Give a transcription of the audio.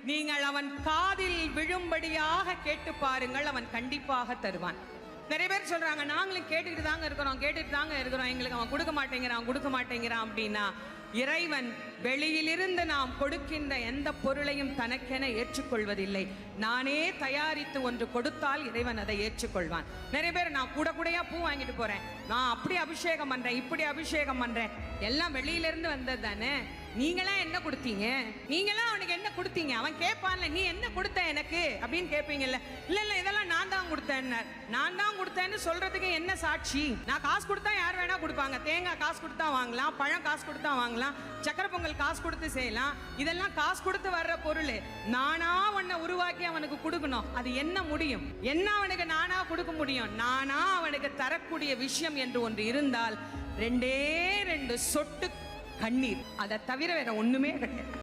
நீங்கள் அவன் காதில் விழும்படியாக கேட்டு பாருங்கள், அவன் கண்டிப்பாக தருவான். நிறைய பேர் சொல்றாங்க, நாங்களும் கேட்டுட்டு தாங்க இருக்கிறோம், எங்களுக்கு அவன் கொடுக்க மாட்டேங்கிறான் அப்படின்னா, இறைவன் வெளியிலிருந்து நாம் கொடுக்கின்ற எந்த பொருளையும் தனக்கென ஏற்றுக்கொள்வதில்லை. நானே தயாரித்து ஒன்று கொடுத்தால் இறைவன் அதை ஏற்றுக்கொள்வான். நிறைய பேர், நான் கூடையா பூ வாங்கிட்டு போறேன், நான் அப்படி அபிஷேகம் பண்றேன், இப்படி அபிஷேகம் பண்றேன், எல்லாம் வெளியிலிருந்து வந்தது தானே, நீங்களா என்ன கொடுத்தீங்க, நீங்களா அவனுக்கு என்ன கொடுத்தீங்க, அவன் கேட்பான்ல, நீ என்ன கொடுத்த எனக்கு அப்படின்னு கேட்பீங்கல்ல. இல்ல இதெல்லாம் நான் தான் கொடுத்தேன்னு சொல்றதுக்கு என்ன சாட்சி? நான் காசு கொடுத்தா யார் வேணா கொடுப்பாங்க, தேங்காய் காசு கொடுத்தா வாங்கலாம், பழம் காசு கொடுத்தா வாங்கலாம், சக்கரை பொங்கல் காசு கொடுத்து செய்யலாம், இதெல்லாம் காசு கொடுத்து வர்ற பொருள். நானா உன்னை உருவாக்கி அவனுக்கு கொடுக்கணும், அது என்ன முடியும்? என்ன அவனுக்கு நானா கொடுக்க முடியும்? நானா அவனுக்கு தரக்கூடிய விஷயம் என்று ஒன்று இருந்தால் 2 சொட்டு கண்ணீர், அதை தவிர வேற ஒண்ணுமே கிடையாது.